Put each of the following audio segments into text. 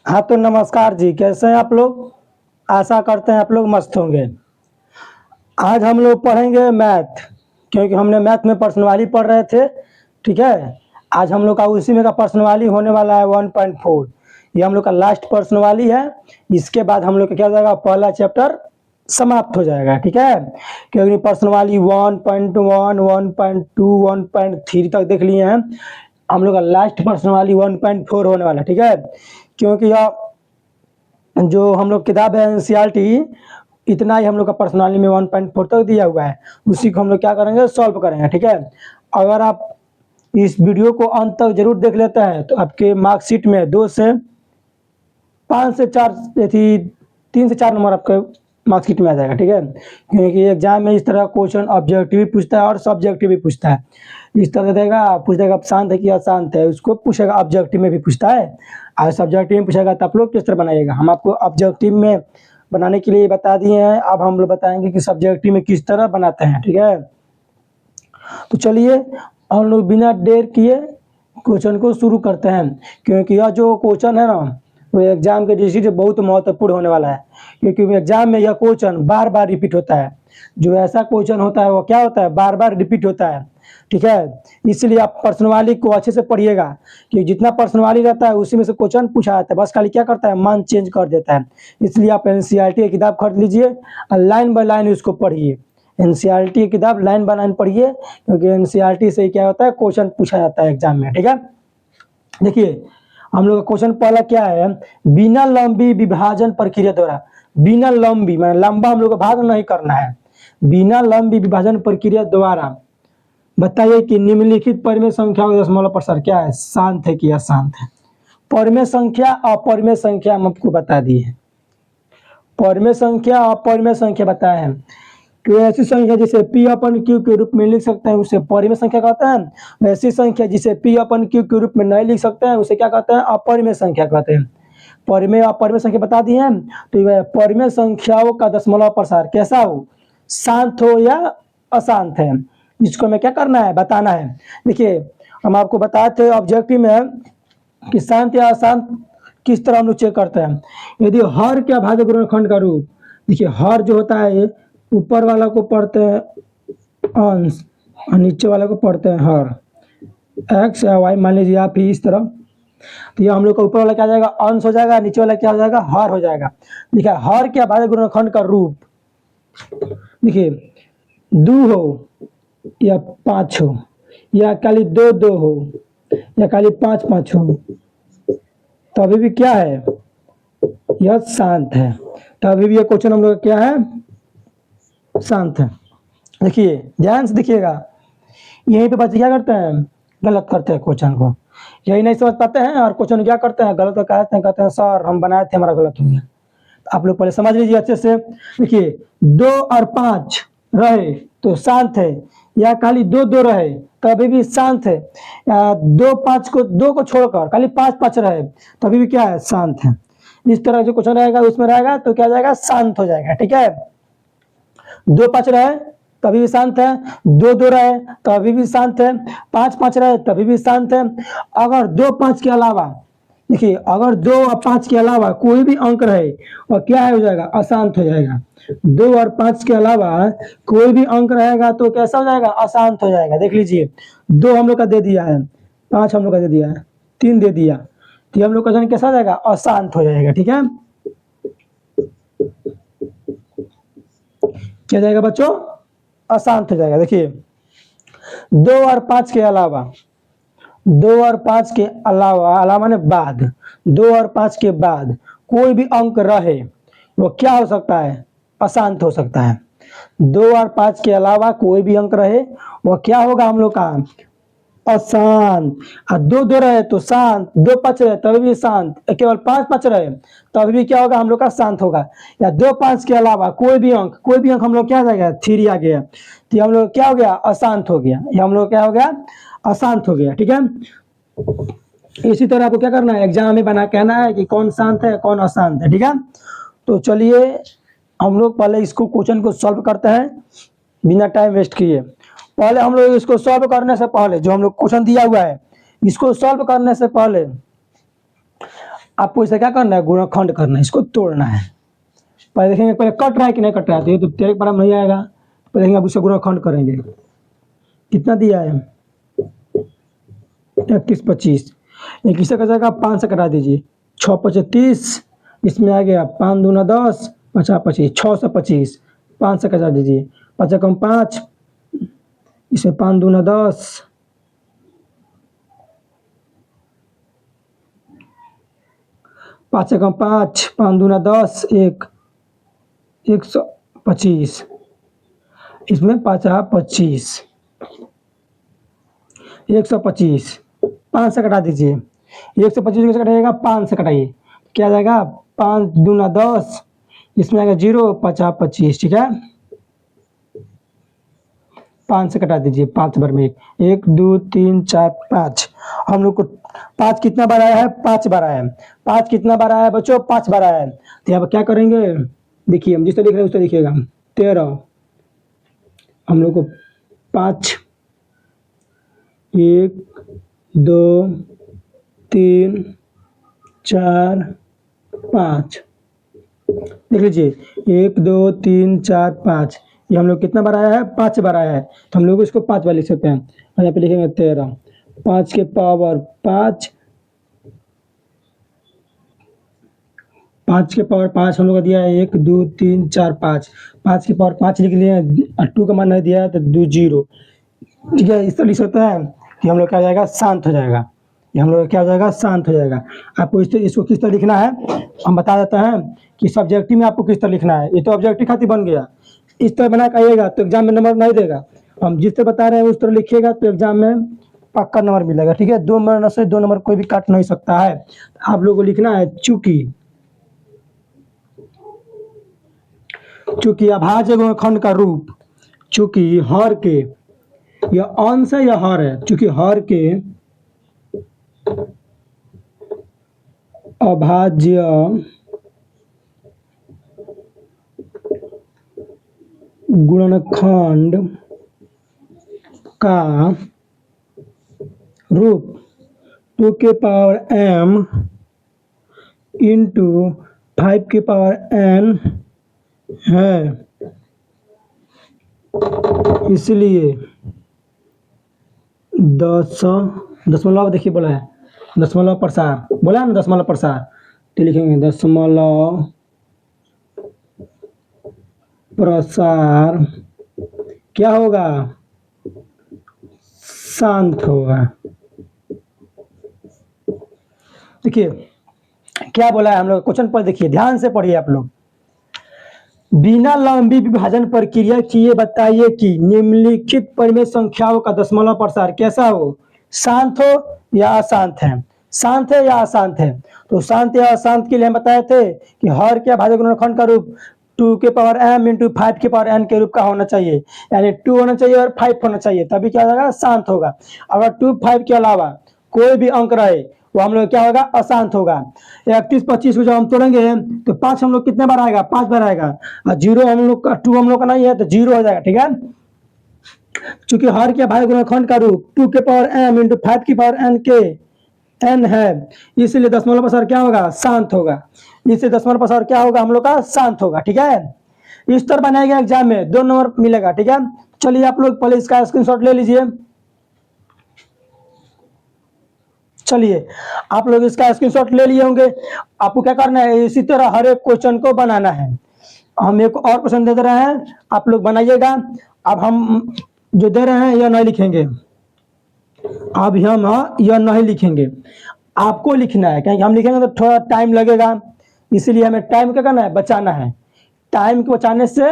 हाँ तो नमस्कार जी, कैसे हैं आप लोग। आशा करते हैं आप लोग मस्त होंगे। आज हम लोग पढ़ेंगे मैथ, क्योंकि हमने मैथ में पर्सनवाली पढ़ रहे थे। ठीक है, आज हम लोग का उसी में का पर्सनवाली होने वाला है 1.4। ये हम लोग का लास्ट पर्सनवाली है। इसके बाद हम लोग का क्या हो जाएगा, पहला चैप्टर समाप्त हो जाएगा। ठीक है, क्योंकि पर्सनवाली 1.1, 1.2, 1.3 तक देख लिए हैं। हम लोग का लास्ट पर्सनवाली 1.4 होने वाला है। ठीक है, क्योंकि यह जो हम लोग किताब है एनसीईआरटी, इतना ही हम लोग का पर्सनली में 1.4 तक दिया हुआ है। उसी को हम लोग क्या करेंगे, सॉल्व करेंगे। ठीक है, अगर आप इस वीडियो को अंत तक जरूर देख लेते हैं तो आपके मार्कशीट में 2 से 5 से 4 थी 3 से 4 नंबर आपके मार्कशीट में आ जाएगा। ठीक है, क्योंकि एग्जाम में इस तरह क्वेश्चन ऑब्जेक्टिव भी पूछता है और सब्जेक्टिव भी पूछता है। इस तरह देगा, पूछ देगा शांत है कि अशांत है, उसको पूछेगा। ऑब्जेक्टिव में भी पूछता है और सब्जेक्टिव में पूछेगा। तो आप लोग किस तरह बनाइएगा, हम आपको ऑब्जेक्टिव में बनाने के लिए बता दिए हैं। अब हम लोग बताएंगे कि सब्जेक्टिव में किस तरह बनाते हैं। ठीक है, तो चलिए हम लोग बिना देर किए क्वेश्चन को शुरू करते हैं, क्योंकि यह जो क्वेश्चन है ना, वो एग्जाम के दृष्टि से बहुत महत्वपूर्ण होने वाला है। क्योंकि एग्जाम में यह क्वेश्चन बार बार रिपीट होता है। जो ऐसा क्वेश्चन होता है वो क्या होता है, बार बार रिपीट होता है। ठीक है, इसलिए आप पर्सनवाली को अच्छे से पढ़िएगा कि जितना पर्सनवाली रहता है उसी में से क्वेश्चन पूछा जाता है। बस खाली क्या करता है, मान चेंज कर देता है। इसलिए आप एनसीईआरटी की किताब खरीद लीजिए और लाइन बाय लाइन उसको पढ़िए। एनसीईआरटी की किताब लाइन बाय लाइन पढ़िए, क्योंकि एनसीईआरटी से क्या होता है, क्वेश्चन पूछा जाता है एग्जाम में। ठीक है, देखिए हम लोग का क्वेश्चन पहला क्या है, बिना लंबी विभाजन प्रक्रिया द्वारा। बिना लंबी मतलब लंबा हम लोग को भाग नहीं करना है। बिना लंबी विभाजन प्रक्रिया द्वारा बताइए कि निम्नलिखित परिमेय संख्या का दशमलव प्रसार क्या है, शांत है कि अशांत है। परिमेय संख्या अपरिमेय संख्या हम आपको बता दिए। परिमेय संख्या अपरिमेय संख्या बताए हैं कि ऐसी संख्या जिसे p अपन q के रूप में लिख सकते हैं उसे परिमेय संख्या कहते हैं। ऐसी संख्या जिसे p अपन q के रूप में नहीं लिख सकते हैं उसे क्या कहते हैं, अपरिमेय संख्या कहते हैं। परिमेय अपरिमेय संख्या बता दिए हैं। तो यह परिमेय संख्याओं का दशमलव प्रसार कैसा हो, शांत हो या अशांत है, इसको हमें क्या करना है, बताना है। देखिए हम आपको बताए थे ऑब्जेक्टिव में कि शांत या अशांत किस तरह हम लोग चेक करते हैं। यदि हर के अभाज्य गुणनखंड का रूप, देखिए हर जो होता है ऊपर वाला को पढ़ते हैं अंश और नीचे वाला को पढ़ते हैं हर। एक्स या वाई मान लीजिए आप ही इस तरह, तो ये हम लोग का ऊपर वाला क्या हो जाएगा, अंश हो जाएगा, नीचे वाला क्या हो जाएगा, हर हो जाएगा। देखिए हर के अभाज्य गुणनखंड का रूप, देखिए 2 हो या 5 हो या खाली 2 हो या खाली 5 हो, तो अभी भी क्या है, यह शांत है। तो अभी भी ये क्वेश्चन हम लोग क्या है, शांत है। देखिए ध्यान से देखिएगा, यहीं पे बच्चे क्या करते हैं, गलत करते हैं क्वेश्चन को। यही नहीं समझ पाते हैं और क्वेश्चन क्या करते हैं, गलत कहते हैं सर हम बनाए थे हमारा गलत हो गया। तो आप लोग पहले समझ लीजिए अच्छे से। देखिए 2 और 5 रहे तो शांत है, या खाली 2 रहे तो अभी भी शांत है, या 2 को छोड़कर खाली 5 रहे तो अभी भी क्या है, शांत है। इस तरह जो क्वेश्चन रहेगा उसमें रहेगा तो क्या जाएगा, शांत हो जाएगा। ठीक है, 2 5 रहे तभी भी शांत है, 2 रहे तभी भी शांत है, 5 रहे तभी भी शांत है। अगर 2 5 के अलावा, देखिए अगर 2 और 5 के अलावा कोई भी अंक रहे और क्या है, हो जाएगा, अशांत हो जाएगा। 2 और 5 के अलावा कोई भी अंक रहेगा तो कैसा हो जाएगा, अशांत हो जाएगा। देख लीजिए 2 हम लोग का दे दिया है, 5 हम लोग का दे दिया है, 3 दे दिया, तो हम लोग का कैसा हो जाएगा, अशांत हो जाएगा। ठीक है, क्या जाएगा बच्चों, अशांत हो जाएगा। देखिए 2 और 5 के अलावा, 2 और 5 के अलावा, अलावा ने बाद, 2 और 5 के बाद कोई भी अंक रहे वो क्या हो सकता है, अशांत हो सकता है। 2 और 5 के अलावा कोई भी अंक रहे वो क्या होगा हम लोग का, अशांत। और 2 रहे तो शांत, 2 5 रहे तभी भी शांत, केवल 5 रहे तभी भी क्या होगा, हम लोग का शांत होगा। या 2 5 के अलावा कोई भी अंक हम लोग क्या आ जाएगा, 3 आ गया, तो हम लोग क्या हो गया, अशांत हो गया। ये हम लोग क्या हो गया, अशांत हो गया। ठीक है, इसी तरह आपको क्या करना है, एग्जाम में बना कहना है कि कौन शांत है कौन अशांत है। ठीक है, तो चलिए हम लोग पहले इसको क्वेश्चन को सॉल्व करते हैं बिना टाइम वेस्ट किए। पहले हम लोग इसको सॉल्व करने से पहले, जो हम लोग क्वेश्चन दिया हुआ है इसको सॉल्व करने से पहले आपको इसे क्या करना है, गुणनखंड करना है, इसको तोड़ना है। पहले देखेंगे पहले कट रहा है कि नहीं कट रहा है, तो ये तो तेरे पर नहीं आएगा, पहले देखेंगे अब इसका गुणनखंड करेंगे। कितना दिया है 31 25, एक किससे कट जाएगा 5 से कटा दीजिए, 6 5 30, इसमें आ गया 5 दूना 10 50 25, 6 से 25, 5 से कटा दीजिए, 5 कम 5, इसमें 5 दूना 10, 5 कम 5, 5 दूना 10, 125, इसमें 5 25, 125, 5 से कटा दीजिए, 125 से कटाइएगा 5 से कटाइए, क्या आ जाएगा 5 दूना 10, इसमें आएगा 0 50 25, ठीक है। 5 से कटा दीजिए, 5 बार में 1 2 3 4 5, हम लोग को 5 कितना बार आया है, 5 बार आया है। 5 कितना बार आया है बच्चों, 5 बार आया है। तो यहाँ पर क्या करेंगे, देखिए हम जिस तरह लिख रहे हैं उस तरह लिखिएगा, 13, हम लोग को 5 1 2 3 4 5, देख लीजिए 1 2 3 4 5, ये हम लोग कितना बार आया है, 5 बार आया है, तो हम लोग इसको 5 बार लिख सकते हैं। और यहाँ पे लिखेंगे 13, 5 के पावर 5, 5 के पावर 5 हम लोग का दिया है 1 2 3 4 5, 5 के पावर 5 लिख लिए, और 2 का मान नहीं दिया है तो 2 0, ठीक है। इस तरह लिख सकते हैं कि हम लोग क्या हो जाएगा, शांत हो जाएगा, ये हम लोग क्या हो जाएगा, शांत हो जाएगा। आपको इसको किस तरह लिखना है हम बता देते हैं कि सब्जेक्टिव में आपको किस तरह लिखना है। ये तो ऑब्जेक्टिव खातिर बन गया, इस तरह बना के आइएगा तो एग्जाम में नंबर नहीं देगा। हम जिस तरह बता रहे हैं उस तरह लिखिएगा तो एग्जाम में पक्का नंबर मिलेगा, ठीक है। 2 नंबर से 2 नंबर कोई भी काट नहीं सकता है। आप लोगों को लिखना है चूंकि अभाज्य गुणनखंड का रूप, चूंकि हर के, यह अंश है या हर है, चूंकि हर के अभाज्य गुणनखंड का रूप 2 के पावर m इंटू 5 के पावर n है, इसलिए 10 देखिए बोला है दशमलव प्रसार, बोला है ना दशमलव प्रसार, तो लिखेंगे दशमलव प्रसार क्या होगा, शांत होगा। देखिए क्या बोला है हम लोग क्वेश्चन पर, देखिए ध्यान से पढ़िए आप लोग। बिना लंबी विभाजन प्रक्रिया किए बताइए कि निम्नलिखित परिमेय संख्याओं का दशमलव प्रसार कैसा हो, शांत हो या अशांत है, शांत है या अशांत है। तो शांत या अशांत के लिए हम बताए थे कि हर के अभाज्य गुणनखंड का रूप 2 के पावर m इंटू 5 के पावर n के रूप का होना चाहिए, यानी 2 होना चाहिए और 5 होना चाहिए, तभी क्या होगा, शांत होगा। अगर 2 5 के अलावा कोई भी अंक रहे वो हम लोग क्या होगा, अशांत होगा। 31 25 को जब हम तोड़ेंगे तो 5 हम लोग कितने बार आएगा, 5 बार आएगा, और 0 हम लोग का 2 हम लोग का नहीं है तो 0 हो जाएगा, ठीक है। चूंकि हर के अभाज्य गुणनखंड का रूप 2 के पावर m इंटू 5 की पावर n के n है, इसलिए दशमलव प्रसार क्या होगा, शांत होगा। इससे दशमलव प्रसार क्या होगा, हम लोग का शांत होगा, ठीक है। इस तरह बनाएगा एग्जाम में 2 नंबर मिलेगा, ठीक है। चलिए आप लोग पहले इसका स्क्रीनशॉट ले लीजिए, चलिए आप लोग इसका स्क्रीनशॉट ले लिए होंगे। आपको क्या करना है, इसी तरह हर एक क्वेश्चन को बनाना है। हम एक और क्वेश्चन दे रहे हैं, आप लोग बनाइएगा। अब हम जो दे रहे हैं यह नहीं लिखेंगे, अब हम यह नहीं लिखेंगे, आपको लिखना है, क्योंकि हम लिखेंगे तो थोड़ा टाइम लगेगा, इसीलिए हमें टाइम क्या करना है, बचाना है। टाइम को बचाने से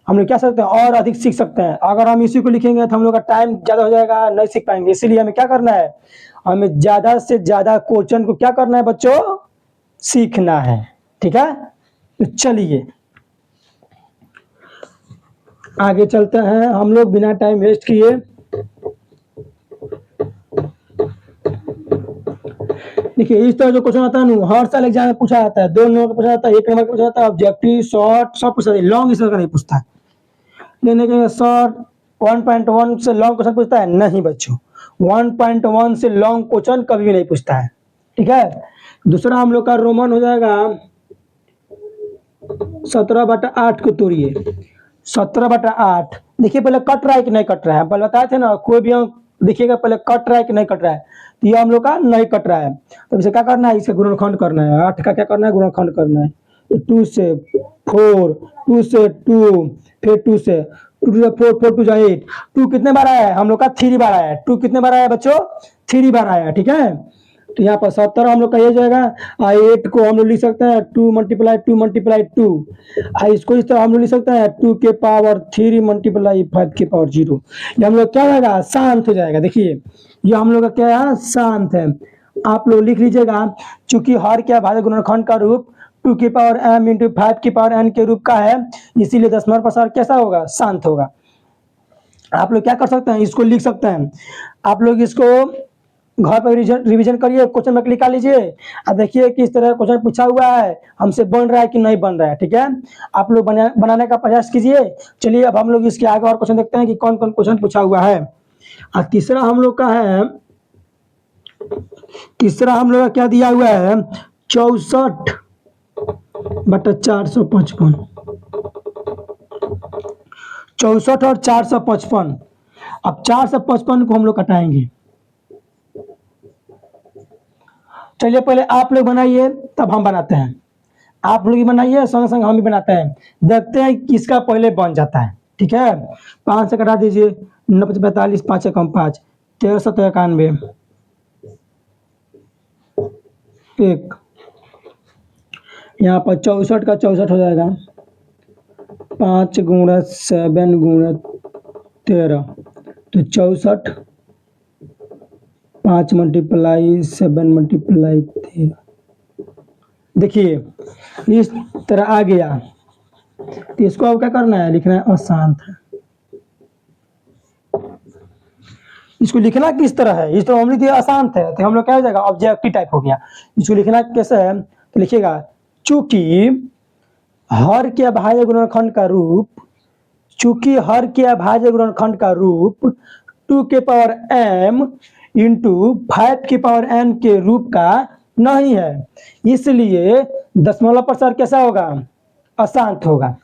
हम लोग क्या सकते हैं, और अधिक सीख सकते हैं। अगर हम इसी को लिखेंगे तो हम लोग का टाइम ज़्यादा हो जाएगा, नहीं सीख पाएंगे। इसीलिए हमें क्या करना है, हमें ज़्यादा से ज़्यादा क्वेश्चन को क्या करना है बच्चों, सीखना है, ठीक है। तो चलिए आगे चलते हैं हम लोग बिना टाइम वेस्ट किए। देखिए इस तरह जो क्वेश्चन आता है ना, हर साल एग्जाम में पूछा जाता है, 2 नंबर का पूछा जाता है, 1 नंबर का पूछा जाता है, ऑब्जेक्टिव शॉर्ट सब पूछा जाता है, लॉन्ग इस तरह का नहीं पूछता है। लेने के शॉर्ट 1.1 से लॉन्ग क्वेश्चन पूछता है नहीं बच्चों, 1.1 से लॉन्ग क्वेश्चन कभी भी नहीं पूछता है, ठीक है। दूसरा हम लोग का रोमन हो जाएगा 17/8 को तोड़िए। 17/8 देखिए पहले कट रहा है कि नहीं कट रहा है, पहले बताए थे ना कोई भी अंक देखिएगा पहले कट रहा है कि नहीं कट रहा है, तो ये हम लोग का नहीं कट रहा है, तो इसे क्या करना है, इसका गुणनखंड करना है, 8 का क्या करना है, गुणनखंड करना है। तो 2 से 4, 2 से 2, फिर 2 से 2 से 4, 4 2 8, 2 कितने बार आया है, हम लोग का 3 बार आया है। 2 कितने बार आया है बच्चों, 3 बार आया है, ठीक है। तो यहाँ पर 70 हम लोग का ये जाएगा, 8 को हम लोग लिख सकते हैं 2 मल्टीप्लाई 2 मल्टीप्लाई 2, इसको इस तरह हम लोग लिख सकते हैं 2 के पावर 3 मल्टीप्लाई 5 के पावर 0। ये हम लोग क्या रहेगा, शांत हो जाएगा। देखिए ये हम लोग का क्या है, शांत है। आप लोग लिख लीजिएगा, चूंकि हर के अभाज्य गुणनखंड का रूप 2 की पावर m इंटू 5 की पावर n के रूप का है, इसीलिए दशमलव प्रसार कैसा होगा, शांत होगा। आप लोग क्या कर सकते हैं, इसको लिख सकते हैं। आप लोग इसको घर पर रिवीजन करिए, क्वेश्चन में निकाल लीजिए और देखिए किस तरह क्वेश्चन पूछा हुआ है, हमसे बन रहा है कि नहीं बन रहा है, ठीक है। आप लोग बनाने का प्रयास कीजिए। चलिए अब हम लोग इसके आगे और क्वेश्चन देखते हैं कि कौन कौन क्वेश्चन पूछा हुआ है। और तीसरा हम लोग का है, तीसरा हम लोग का क्या दिया हुआ है, 64/455, 64 और 455। अब 455 को हम लोग घटाएंगे। चलिए पहले आप लोग बनाइए तब हम बनाते हैं, आप लोग ही बनाइए संग संग हम भी बनाते हैं, देखते हैं किसका पहले बन जाता है, ठीक है। 5 से घटा दीजिए, 9 × 45, 5 × 5, 13 × 91, 1, यहाँ पर 64 का 64 हो जाएगा, 5 × 7 × 13, तो 64, 5 मल्टीप्लाई 7 मल्टीप्लाई 13। देखिए इस तरह आ गया, तो इसको अब क्या करना है, लिखना है अशांत है। इसको लिखना किस तरह है, इस तरह हम लिख दिया अशांत है, तो हम लोग क्या हो जाएगा, ऑब्जेक्टिव टाइप हो गया। इसको लिखना कैसे है, तो लिखिएगा चूंकि हर के अभाज्य गुणनखंड का रूप, चूंकि हर के अभाज्य गुणनखंड का रूप 2 के पावर m इंटू 5 की पावर n के रूप का नहीं है, इसलिए दशमलव प्रसार कैसा होगा, अशांत होगा।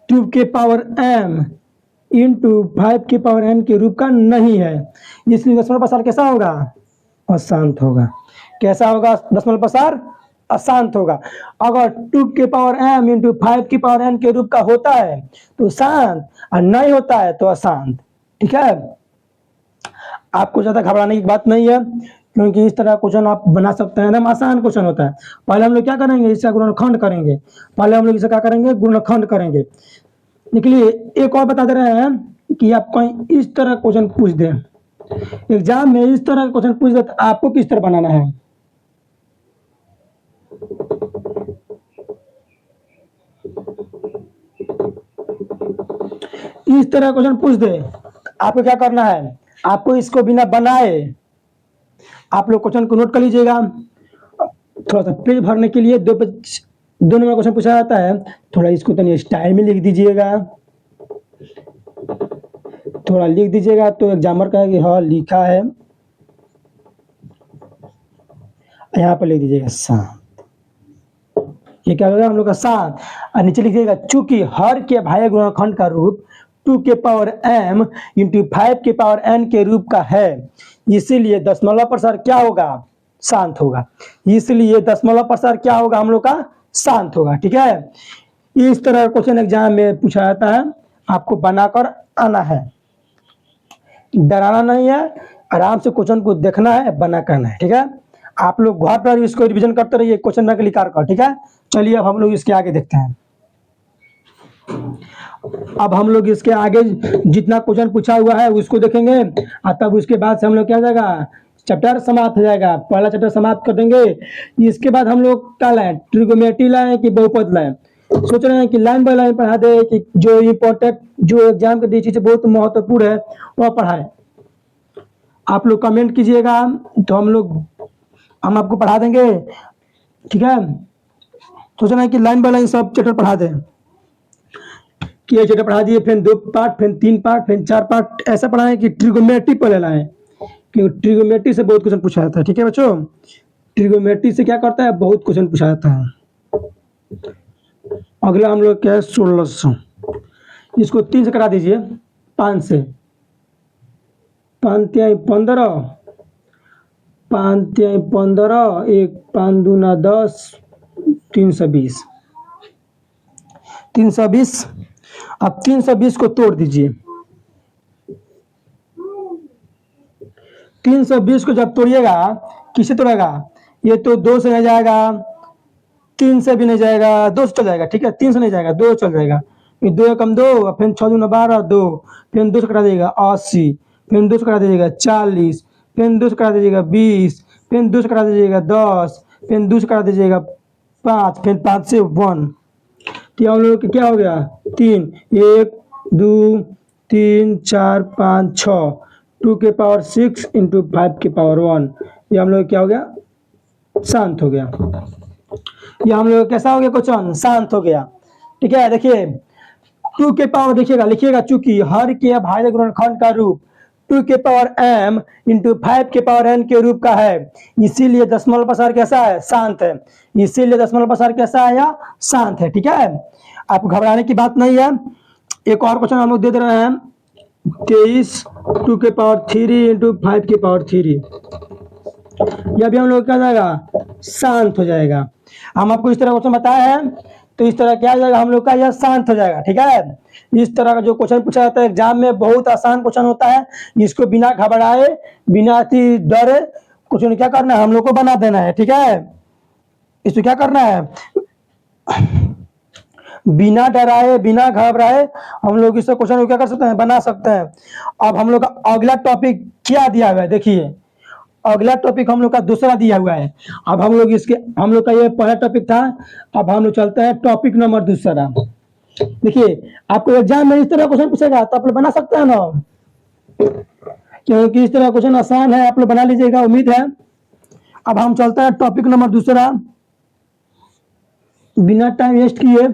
2 के पावर m इंटू 5 की पावर n के रूप का नहीं है, इसलिए दशमलव प्रसार कैसा होगा, अशांत होगा। कैसा होगा दशमलव प्रसार, अशांत होगा। अगर 2 के पावर m इंटू 5 की पावर n के रूप का होता है तो शांत, और नहीं होता है तो अशांत, ठीक है। आपको ज्यादा घबराने की बात नहीं है, क्योंकि इस तरह क्वेश्चन आप बना सकते हैं, एकदम आसान क्वेश्चन होता है। पहले हम लोग क्या करेंगे, इसका गुणनखंड करेंगे, पहले हम लोग इसे क्या करेंगे, गुणनखंड करेंगे। निकलिए एक और बता दे रहे हैं कि आप कहीं इस तरह क्वेश्चन पूछ दें, एग्जाम में इस तरह क्वेश्चन पूछ दे, तो आपको किस तरह बनाना है। इस तरह क्वेश्चन पूछ दे, आपको क्या करना है, आपको इसको बिना बनाए आप लोग क्वेश्चन को नोट कर लीजिएगा। थोड़ा सा पेज भरने के लिए 2 नंबर क्वेश्चन पूछा जाता है, थोड़ा इसको तो स्टाइल में लिख दीजिएगा, थोड़ा लिख दीजिएगा तो एग्जामर कहेगा कि हाँ लिखा है। यहाँ पर लिख दीजिएगा शांत, ये क्या होगा हम लोग का शांत। और नीचे लिखिएगा चूंकि हर के अभाज्य गुणनखंड का रूप 2 के पावर m इंटू 5 के पावर n के रूप का है, इसीलिए दशमलव प्रसार क्या होगा, शांत होगा। इसलिए दशमलव प्रसार क्या होगा, हम लोग का शांत होगा, ठीक है। इस तरह क्वेश्चन एग्जाम में पूछा जाता है, आपको बनाकर आना है, डराना नहीं है, आराम से क्वेश्चन को देखना है, बना करना है, ठीक है। आप लोग घर पर इसको रिवीजन करते रहिए, क्वेश्चन में लिखा कर, ठीक है। चलिए अब हम लोग इसके आगे देखते हैं। अब हम लोग इसके आगे जितना क्वेश्चन पूछा हुआ है उसको देखेंगे, और तब उसके बाद से हम लोग क्या जाएगा, चैप्टर समाप्त हो जाएगा। पहला चैप्टर समाप्त कर देंगे, इसके बाद हम लोग क्या लाएं, ट्रिगोनोमेट्री लाएं कि बहुपद लाएं। सोच रहे हैं कि लाइन बाय लाइन पढ़ा दे, कि जो इम्पोर्टेंट जो एग्जाम के दृष्टि से बहुत महत्वपूर्ण है वह पढ़ाए। आप लोग कमेंट कीजिएगा तो हम आपको पढ़ा देंगे, ठीक है। सोच रहे हैं कि लाइन बाय लाइन सब चैप्टर पढ़ा दें, कि ये चैप्टर पढ़ा दिए, फिर 2 पार्ट, फिर 3 पार्ट, फिर 4 पार्ट, ऐसा पढ़ाएं कि ट्रिगोनोमेट्री पहले लाएं, क्योंकि ट्रिगोनोमेट्री से बहुत क्वेश्चन पूछा जाता है, ठीक है बच्चों। ट्रिगोनोमेट्री से क्या करता है, बहुत क्वेश्चन पूछा जाता है। अगला हम लोग क्या है, 1600, इसको 3 से कटा दीजिए, 5 से, 5 तिहाई 15, 5 तिहाई 15, 1 5 दूना 10, 320, 320। अब 320 को तोड़ दीजिए, 320 को जब तोड़िएगा, किससे तोड़ेगा, ये तो 2 से नहीं जाएगा, 3 से भी नहीं जाएगा, 2 से चल जाएगा, ठीक है, 3 से नहीं जाएगा, 2 चल जाएगा, फिर 2 कम 2, फिर 6 दूना 12, 2, फिर 2 से कटा दीजिएगा 80, फिर 2 से कटा दीजिएगा 40, फिर 2 से कटा दीजिएगा 20, फिर 2 से कटा दीजिएगा 10, फिर 2 से कटा दीजिएगा 5, फिर 5 से 1, तो हम लोग क्या हो गया, 3, 1 2 3 4 5 6, 2 के पावर 6 इंटू 5 के पावर 1, ये हम लोग क्या हो गया, शांत हो गया। ये हम लोग कैसा हो गया क्वेश्चन, शांत हो गया। ठीक है, देखिए 2 के पावर देखिएगा, लिखिएगा, चूंकि हर के भाज्य गुणनखंड का रूप 2 के पावर m इंटू 5 के पावर n के रूप का है, इसीलिए दशमलव प्रसार कैसा है, शांत है, इसीलिए दशमलव प्रसार कैसा है, या शांत है। ठीक है, आपको घबराने की बात नहीं है। एक और क्वेश्चन हम लोग दे रहे हैं, 23 2 के पावर 3 इंटू 5 के पावर 3, यह भी हम लोग क्या जाएगा, शांत हो जाएगा। हम आपको इस तरह क्वेश्चन बताए हैं, तो इस तरह क्या हो जाएगा हम लोग का, यह शांत हो जाएगा। ठीक है, इस तरह का जो क्वेश्चन पूछा जाता है एग्जाम में, बहुत आसान क्वेश्चन होता है, इसको बिना घबराए, बिना डरे क्वेश्चन क्या करना है, हम लोग को बना देना है। ठीक है, इसको क्या करना है, बिना डराए, बिना घबराए हम लोग इस क्वेश्चन को क्या कर सकते हैं, बना सकते हैं। अब हम लोग का अगला टॉपिक क्या दिया हुआ है, देखिए अगला टॉपिक हम लोग का दूसरा दिया हुआ है। अब हम लोग हम लोग का ये पहला टॉपिक था, अब हम लोग चलते हैं टॉपिक नंबर दूसरा। देखिए आपको एग्जाम में इस तरह क्वेश्चन पूछेगा तो आप लोग बना सकते हैं ना, क्योंकि इस तरह क्वेश्चन आसान है, आप लोग बना लीजिएगा, उम्मीद है। अब हम चलते हैं टॉपिक नंबर दूसरा, बिना टाइम वेस्ट किए,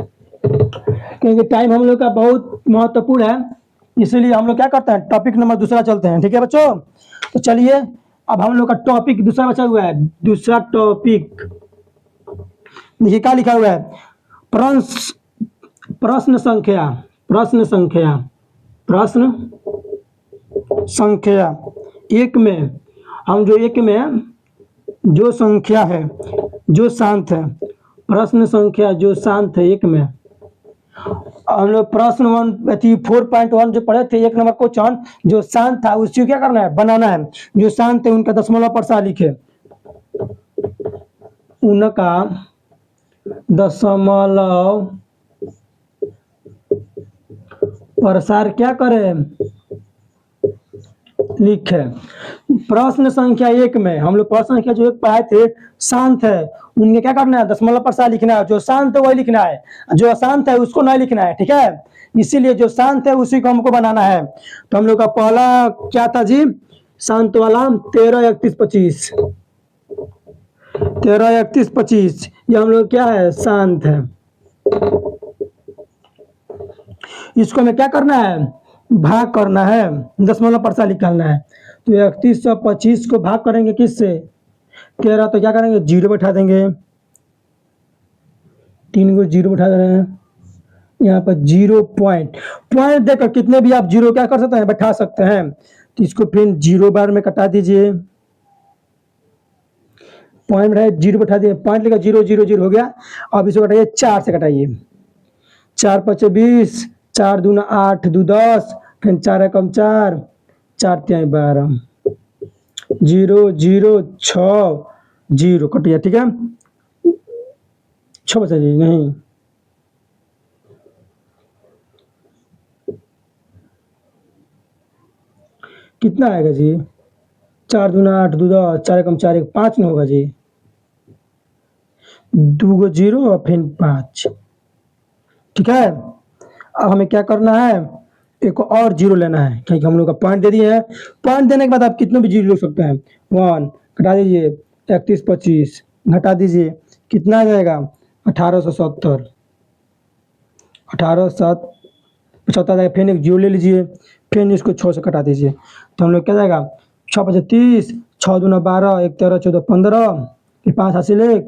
क्योंकि टाइम हम लोग का बहुत महत्वपूर्ण है, इसीलिए हम लोग क्या करते हैं, टॉपिक नंबर दूसरा चलते हैं। ठीक है बच्चों, तो चलिए अब हम लोग का टॉपिक दूसरा बचा हुआ है। दूसरा टॉपिक देखिए क्या लिखा हुआ है, प्रश्न संख्या, प्रश्न संख्या, प्रश्न संख्या एक में, हम जो एक में जो संख्या है जो शांत है, प्रश्न संख्या जो शांत है एक में, हम लोग प्रश्न 4.1 जो पढ़े थे, 1 नंबर क्वेश्चन जो शांत था उसको क्या करना है, बनाना है। जो शांत है उनका दशमलव प्रसार लिखे, उनका दशमलव प्रसार क्या करे, लिखे। प्रश्न संख्या 1 में हम लोग प्रश्न संख्या जो 1 पढ़ाए थे शांत है, उनके क्या करना है, दशमलव प्रसार लिखना है। जो शांत है वही लिखना है, जो अशांत है उसको नहीं लिखना है। ठीक है, इसीलिए जो शांत है उसी को हमको बनाना है। तो हम लोग का पहला क्या था जी, शांत वाला 13 31 25, 13 31 25, ये हम लोग क्या है, शांत है। इसको हमें क्या करना है, भाग करना है, दशमलव प्रसार निकालना है। तो 31 और 25 को भाग करेंगे किससे, 13, तो क्या करेंगे, 0 बैठा देंगे, 3 को 0 बैठा दे रहे हैं, यहाँ पर 0 पॉइंट देकर कितने भी आप 0 क्या कर सकते हैं, बैठा सकते हैं। तो इसको फिर 0 बार में कटा दीजिए, पॉइंट है 0 बैठा दिए, पॉइंट लेकर 0 0 0 हो गया। अब इसको कटाइए 4 से कटाइए, 4 5 20, 4 दूना 8, 2 10, फिर 4 कम 4, 4 3 12, 0 0 6 0 कट गया। ठीक है, 6 बचा जी, नहीं कितना आएगा जी, 4 दूना 8, 2 10, 4 कम 4 1 5 नहीं होगा जी, 2 0 और फिर 5। ठीक है, अब हमें क्या करना है, एक और 0 लेना है, क्योंकि हम लोग का पॉइंट दे दिए हैं। पॉइंट देने के बाद आप कितने भी 0 ले सकते हैं। 1 घटा दीजिए, 31 25 घटा दीजिए, कितना आ जाएगा, 1870, 1875, फिर एक 0 ले लीजिए, फिर इसको 6 से कटा दीजिए, तो हम लोग क्या जाएगा, 6 25 30, 6 दूना 12, 1 13 14 15, 5 हासिल 1,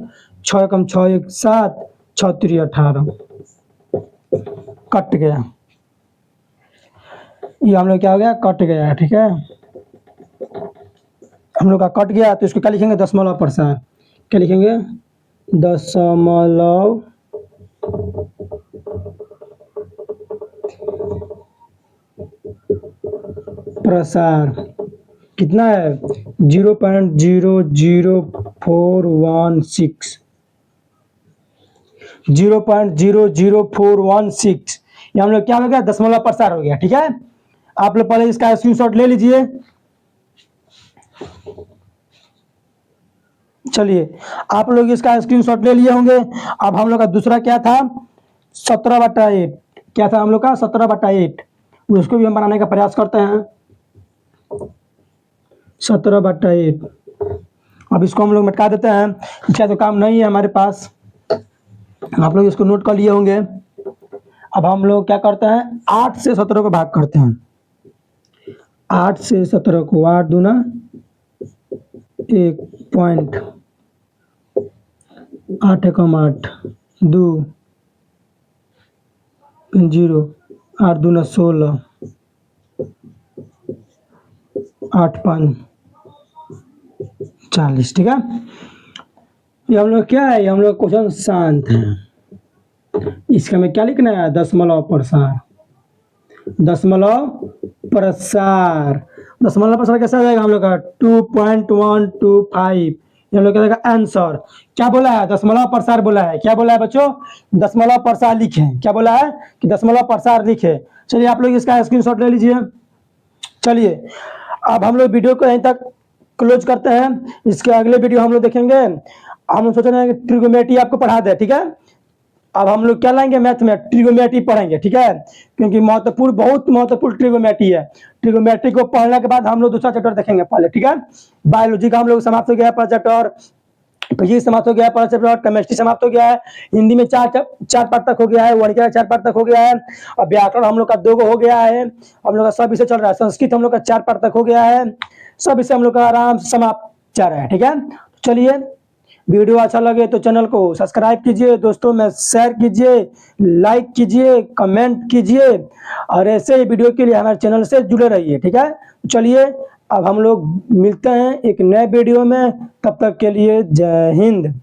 6 कम 6 1 7, 6 3 18, कट गया। ये हम लोग क्या हो गया, कट गया। ठीक है, हम लोग का कट गया तो इसको क्या लिखेंगे, दशमलव प्रसार। क्या लिखेंगे, दशमलव प्रसार कितना है, 0.00416, 0.00416। ये हम लोग क्या हो गया, दशमलव प्रसार हो गया। ठीक है, आप लोग पहले इसका स्क्रीनशॉट ले लीजिए। चलिए, आप लोग इसका स्क्रीनशॉट ले लिए होंगे। अब हम लोग का दूसरा क्या था, 17/8। क्या था हम लोग का, 17/8। उसको भी हम बनाने का प्रयास करते हैं, 17/8। अब इसको हम लोग मिटा देते हैं, इसका तो काम नहीं है हमारे पास। आप लोग इसको नोट कर लिए होंगे। अब हम लोग क्या करते हैं, 8 से 17 को भाग करते हैं। 8 से 17 को, 8 दूना 1 पॉइंट, 8 एकम 8, 2 0, 8 दूना 16, 8 5 40। ठीक है, ये हम लोग क्या है, ये हम लोग क्वेश्चन शांत है। इसका में क्या लिखना है, दशमलव प्रसार। दशमलव प्रसार, दशमलव प्रसार कैसा आ जाएगा हम लोग का, 2.125। हम लोग क्या जाएगा आंसर। क्या बोला है, दशमलव प्रसार बोला है। क्या बोला है बच्चों, दशमलव प्रसार लिखे। क्या बोला है कि दशमलव प्रसार लिखे। चलिए, आप लोग इसका स्क्रीनशॉट ले लीजिए। चलिए, अब हम लोग वीडियो को यहीं तक क्लोज करते हैं। इसके अगले वीडियो हम लोग देखेंगे। हम लोग सोच रहे हैं कि ट्रिगोमेट्री आपको पढ़ा दे। ठीक है, अब हम लोग क्या लाएंगे, मैथ में ट्रिगोमेट्री पढ़ेंगे। ठीक है, क्योंकि महत्वपूर्ण, बहुत महत्वपूर्ण ट्रिगोमेट्री है। ट्रिगोमेट्री को पढ़ने के बाद हम लोग दूसरा चैप्टर देखेंगे पहले। ठीक है, बायोलॉजी का हम लोग समाप्त हो गया है पहला चैप्टर, फिजिक्स समाप्त हो गया है पहला चैप्टर, केमिस्ट्री समाप्त हो गया है, हिंदी में चार पार्ट तक हो गया है, वाणिज्य का 4 पार्ट तक हो गया है, और व्याकरण हम लोग का 2 हो गया है। हम लोग का सब विषय चल रहा है। संस्कृत हम लोग का 4 पार्ट तक हो गया है। सब विषय हम लोग का आराम से समाप्त जा रहा है। ठीक है, चलिए, वीडियो अच्छा लगे तो चैनल को सब्सक्राइब कीजिए, दोस्तों में शेयर कीजिए, लाइक कीजिए, कमेंट कीजिए, और ऐसे ही वीडियो के लिए हमारे चैनल से जुड़े रहिए। ठीक है, चलिए, अब हम लोग मिलते हैं एक नए वीडियो में। तब तक के लिए जय हिंद।